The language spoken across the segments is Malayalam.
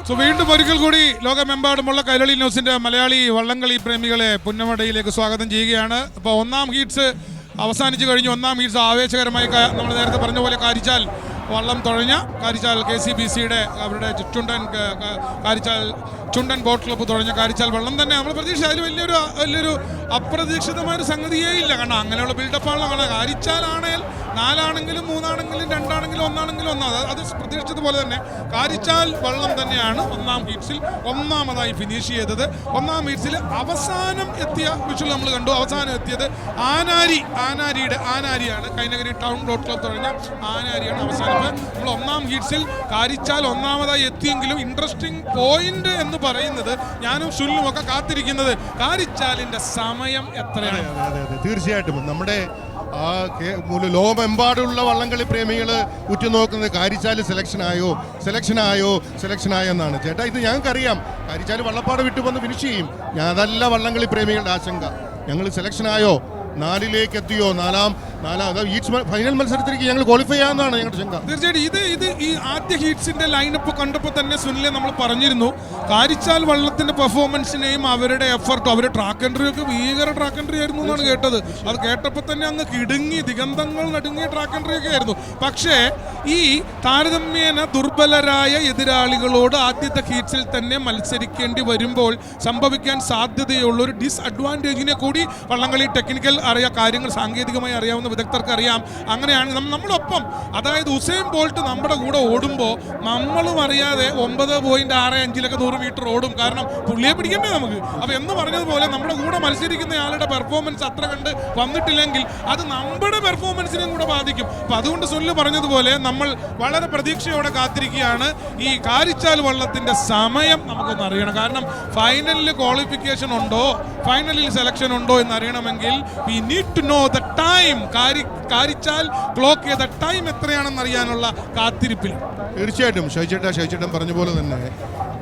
സോ വീണ്ടും ഒരിക്കൽ കൂടി ലോകമെമ്പാടുമുള്ള കൈരളി ന്യൂസിന്റെ മലയാളി വള്ളംകളി പ്രേമികളെ പുന്നമടയിലേക്ക് സ്വാഗതം ചെയ്യുകയാണ്. അപ്പോൾ ഒന്നാം ഹീറ്റ്സ് അവസാനിച്ചു കഴിഞ്ഞു. ഒന്നാം ഹീറ്റ്സ് ആവേശകരമായി നമ്മൾ നേരത്തെ പറഞ്ഞ പോലെ കാരിച്ചാൽ വള്ളം തുഴഞ്ഞ കാരിച്ചാൽ KCBCയുടെ അവരുടെ കാരിച്ചാൽ ചുണ്ടൻ ബോട്ട് ക്ലബ്ബ് തുഴഞ്ഞ കാരിച്ചാൽ വള്ളം തന്നെ നമ്മൾ പ്രതീക്ഷ അതിൽ വലിയൊരു അപ്രതീക്ഷിതമായൊരു സംഗതിയേ ഇല്ല. കാരണം അങ്ങനെയുള്ള ബിൽഡപ്പാണല്ലോ. കാരണം കാരിച്ചാലാണേൽ 4 ആണെങ്കിലും 3 ആണെങ്കിലും 2 ആണെങ്കിലും 1 ആണെങ്കിലും 1 അത് പ്രതീക്ഷിച്ചതുപോലെ തന്നെ കാരിച്ചാൽ വള്ളം തന്നെയാണ് ഒന്നാം ഹീറ്റ്സിൽ ഒന്നാമതായി ഫിനിഷ് ചെയ്തത്. ഒന്നാം ഹീറ്റ്സിൽ അവസാനം എത്തിയ വിഷ്വൽ നമ്മൾ കണ്ടു. അവസാനം എത്തിയത് ആനാരിയാണ്. കൈനഗരി ടൗൺ ബോട്ട് ക്ലബ്ബ് തുഴഞ്ഞ ആനാരിയാണ് അവസാനം. നമ്മൾ ഒന്നാം ഹീറ്റ്സിൽ കാരിച്ചാൽ ഒന്നാമതായി എത്തിയെങ്കിലും ഇൻട്രസ്റ്റിംഗ് പോയിന്റ് എന്ന് പറയുന്നത് ഞാനും സുല്ലും ഒക്കെ കാത്തിരിക്കുന്നത് കാരിച്ചാലിന്റെ സമയം എത്രയാണ്. തീർച്ചയായിട്ടും നമ്മുടെ ലോകമെമ്പാടുള്ള വള്ളംകളി പ്രേമികൾ ഉറ്റുനോക്കുന്നത് കാരിച്ചാൽ സെലക്ഷനായോ എന്നാണ്. ചേട്ടാ, ഇത് ഞങ്ങൾക്കറിയാം. കാരിച്ചാൽ വള്ളപ്പാട് വിട്ടു വന്ന് ഫിനിഷ് ചെയ്യും. അതല്ല വള്ളംകളി പ്രേമികളുടെ ആശങ്ക. ഞങ്ങൾ സെലക്ഷനായോ, 4ലേക്ക് എത്തിയോ, ഫൈനൽ മത്സരത്തിലേക്ക് ഞങ്ങൾ ക്വാളിഫൈ ചെയ്യാമെന്നാണ് ഞങ്ങളുടെ ശങ്ക. തീർച്ചയായിട്ടും ഇത് ഈ ആദ്യ ഹീറ്റ്സിന്റെ ലൈനപ്പ് കണ്ടപ്പോൾ തന്നെ സുനിലെ നമ്മൾ പറഞ്ഞിരുന്നു കാരിച്ചാൽ വള്ളത്തിന്റെ പെർഫോമൻസിനെയും അവരുടെ എഫർട്ടും അവരുടെ ട്രാക്ക് എൻട്രി ഒക്കെ ഭീകര ട്രാക്ക് എൻട്രി ആയിരുന്നു എന്നാണ് കേട്ടത്. അത് കേട്ടപ്പോൾ തന്നെ അങ്ങ് കിടുങ്ങി ദിഗന്ധങ്ങൾ നടുങ്ങിയ ട്രാക്ക് എൻട്രി ഒക്കെ ആയിരുന്നു. പക്ഷേ ഈ താരതമ്യേന ദുർബലരായ എതിരാളികളോട് ആദ്യത്തെ ഹീറ്റ്സിൽ തന്നെ മത്സരിക്കേണ്ടി വരുമ്പോൾ സംഭവിക്കാൻ സാധ്യതയുള്ള ഒരു ഡിസ്അഡ്വാൻറ്റേജിനെ കൂടി വള്ളംകളി ടെക്നിക്കൽ കാര്യങ്ങൾ സാങ്കേതികമായി അറിയാവുന്ന വിദഗ്ധർക്ക് അറിയാം. അങ്ങനെയാണ് നമ്മളൊപ്പം, അതായത് ഉസൈൻ ബോൾട്ട് നമ്മുടെ കൂടെ ഓടുമ്പോൾ നമ്മളും അറിയാതെ 9.65 100 മീറ്റർ ഓടും. കാരണം പുള്ളിയെ പിടിക്കണ്ടേ നമുക്ക്. അപ്പോൾ എന്ന് പറഞ്ഞതുപോലെ നമ്മുടെ കൂടെ മത്സരിക്കുന്ന ആളുടെ പെർഫോമൻസ് അത്ര കണ്ട് വന്നിട്ടില്ലെങ്കിൽ അത് നമ്മുടെ പെർഫോമൻസിനെയും കൂടെ ബാധിക്കും. അപ്പം അതുകൊണ്ട് സുനിൽ പറഞ്ഞതുപോലെ നമ്മൾ വളരെ പ്രതീക്ഷയോടെ കാത്തിരിക്കുകയാണ്. ഈ കാരിച്ചാൽ വള്ളത്തിൻ്റെ സമയം നമുക്കൊന്ന് അറിയണം. കാരണം ഫൈനലിൽ ക്വാളിഫിക്കേഷൻ ഉണ്ടോ, ഫൈനലിൽ സെലക്ഷൻ ഉണ്ടോ എന്നറിയണമെങ്കിൽ we need to know the time. Karichal clock ചെയ്ത ടൈം എത്രയാണെന്ന് അറിയാനുള്ള കാത്തിരിപ്പിൽ. തീർച്ചയായിട്ടും ഷൈചേട്ടൻ പറഞ്ഞ പോലെ തന്നെ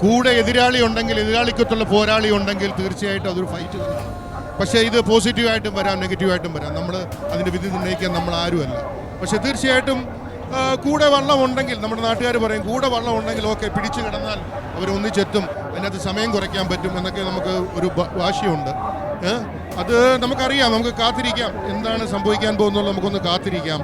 കൂടെ എതിരാളി ഉണ്ടെങ്കിൽ, എതിരാളിക്കത്തുള്ള പോരാളി ഉണ്ടെങ്കിൽ തീർച്ചയായിട്ടും അതൊരു ഫൈറ്റ് തന്നെയാണ്. പക്ഷേ ഇത് പോസിറ്റീവായിട്ടും വരാം, നെഗറ്റീവായിട്ടും വരാം. നമ്മൾ അതിൻ്റെ വിധി നിർണ്ണയിക്കാൻ നമ്മൾ ആരുമല്ല. പക്ഷേ തീർച്ചയായിട്ടും കൂടെ വള്ളം ഉണ്ടെങ്കിൽ, നമ്മുടെ നാട്ടുകാർ പറയും കൂടെ വള്ളം ഉണ്ടെങ്കിൽ ഓക്കെ, പിടിച്ചു കിടന്നാൽ അവർ ഒന്നിച്ചെത്തും, അതിനകത്ത് സമയം കുറയ്ക്കാൻ പറ്റും എന്നൊക്കെ നമുക്ക് ഒരു വാശിയുണ്ട്. അത് നമുക്കറിയാം. നമുക്ക് കാത്തിരിക്കാം എന്താണ് സംഭവിക്കാൻ പോകുന്നത്, നമുക്കൊന്ന് കാത്തിരിക്കാം.